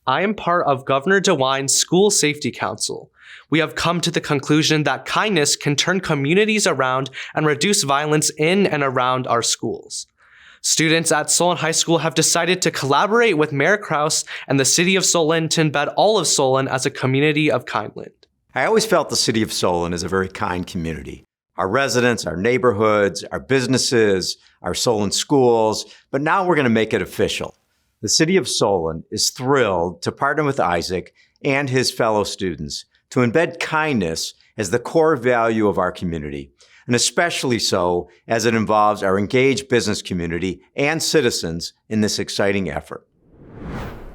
I am part of Governor DeWine's School Safety Council. We have come to the conclusion that kindness can turn communities around and reduce violence in and around our schools. Students at Solon High School have decided to collaborate with Mayor Kraus and the City of Solon to embed all of Solon as a community of kindland. I always felt the City of Solon is a very kind community. Our residents, our neighborhoods, our businesses, our Solon schools, but now we're going to make it official. The City of Solon is thrilled to partner with Isaac and his fellow students to embed kindness as the core value of our community, and especially so as it involves our engaged business community and citizens in this exciting effort.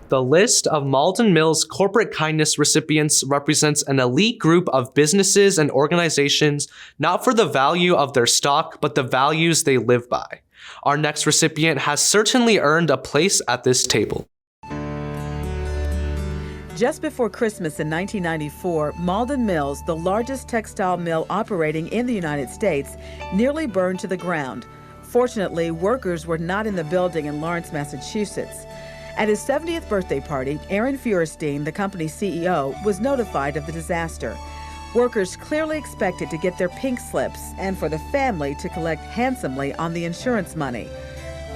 The list of Malden Mills Corporate Kindness recipients represents an elite group of businesses and organizations, not for the value of their stock, but the values they live by. Our next recipient has certainly earned a place at this table. Just before Christmas in 1994, Malden Mills, the largest textile mill operating in the United States, nearly burned to the ground. Fortunately, workers were not in the building in Lawrence, Massachusetts. At his 70th birthday party, Aaron Feuerstein, the company's CEO, was notified of the disaster. Workers clearly expected to get their pink slips and for the family to collect handsomely on the insurance money.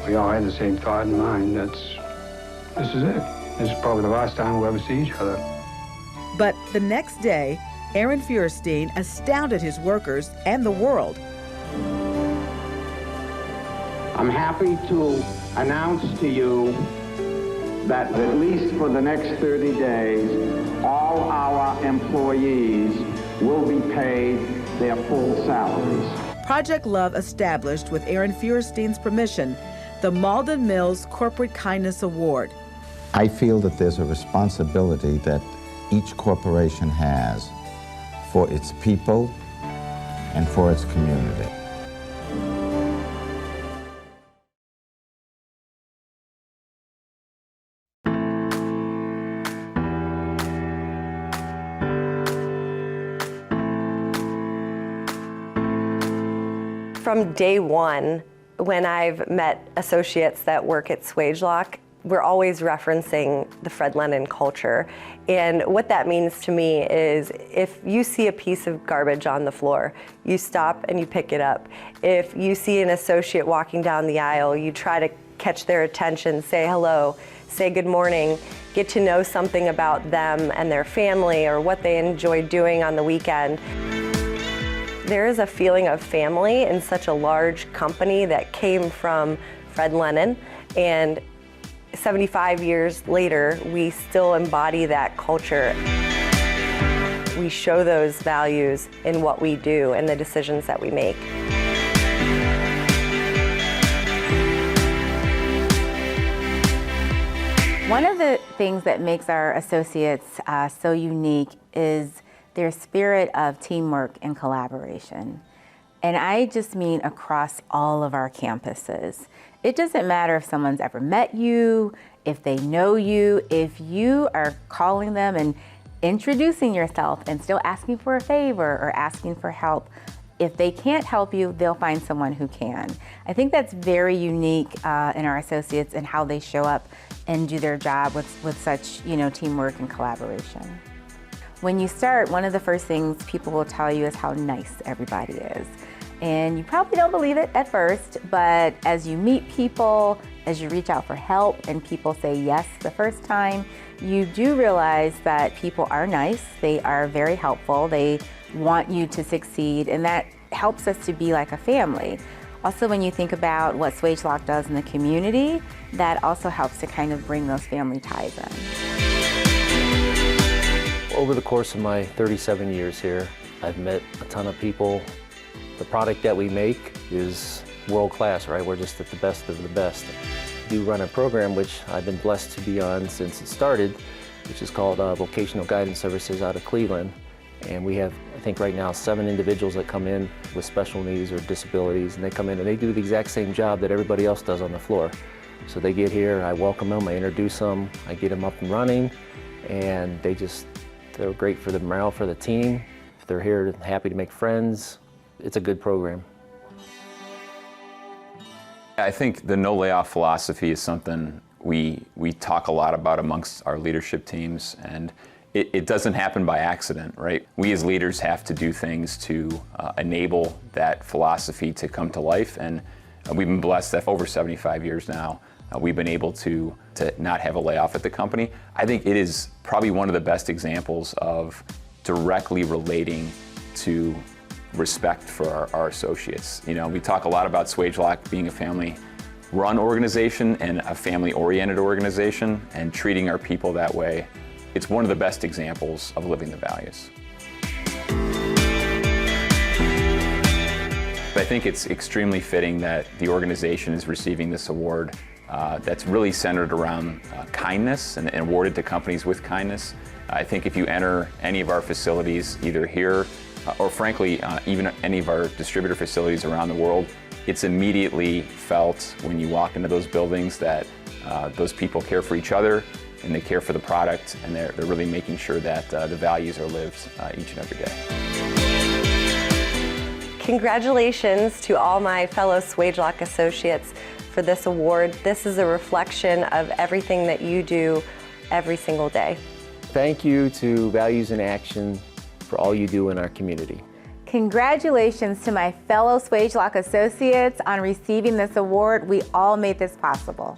We all had the same thought in mind. This is it. This is probably the last time we'll ever see each other. But the next day, Aaron Feuerstein astounded his workers and the world. I'm happy to announce to you that at least for the next 30 days, all our employees will be paid their full salaries. Project Love established, with Aaron Feuerstein's permission, the Malden Mills Corporate Kindness Award. I feel that there's a responsibility that each corporation has for its people and for its community. From day one, when I've met associates that work at Swagelok, we're always referencing the Fred Lennon culture. And what that means to me is if you see a piece of garbage on the floor, you stop and you pick it up. If you see an associate walking down the aisle, you try to catch their attention, say hello, say good morning, get to know something about them and their family or what they enjoy doing on the weekend. There is a feeling of family in such a large company that came from Fred Lennon, and 75 years later, we still embody that culture. We show those values in what we do and the decisions that we make. One of the things that makes our associates so unique is their spirit of teamwork and collaboration. And I just mean across all of our campuses. It doesn't matter if someone's ever met you, if they know you, if you are calling them and introducing yourself and still asking for a favor or asking for help. If they can't help you, they'll find someone who can. I think that's very unique in our associates and how they show up and do their job with such, teamwork and collaboration. When you start, one of the first things people will tell you is how nice everybody is. And you probably don't believe it at first, but as you meet people, as you reach out for help and people say yes the first time, you do realize that people are nice, they are very helpful, they want you to succeed, and that helps us to be like a family. Also, when you think about what Swagelok does in the community, that also helps to kind of bring those family ties in. Over the course of my 37 years here, I've met a ton of people. The product that we make is world class, right? We're just at the best of the best. We do run a program which I've been blessed to be on since it started, which is called Vocational Guidance Services out of Cleveland. And we have, I think right now, 7 individuals that come in with special needs or disabilities, and they come in and they do the exact same job that everybody else does on the floor. So they get here, I welcome them, I introduce them, I get them up and running, and they're great for the morale for the team. They're here happy to make friends. It's a good program. I think the no layoff philosophy is something we talk a lot about amongst our leadership teams, and it doesn't happen by accident, right? We as leaders have to do things to enable that philosophy to come to life, and we've been blessed that over 75 years now, we've been able to not have a layoff at the company. I think it is probably one of the best examples of directly relating to respect for our associates. You know, we talk a lot about Swagelok being a family-run organization and a family-oriented organization, and treating our people that way. It's one of the best examples of living the values. I think it's extremely fitting that the organization is receiving this award that's really centered around kindness and awarded to companies with kindness. I think if you enter any of our facilities, either here or frankly, even any of our distributor facilities around the world, it's immediately felt when you walk into those buildings that those people care for each other and they care for the product, and they're really making sure that the values are lived each and every day. Congratulations to all my fellow Swagelok associates for this award. This is a reflection of everything that you do every single day. Thank you to Values in Action for all you do in our community. Congratulations to my fellow Swagelok associates on receiving this award. We all made this possible.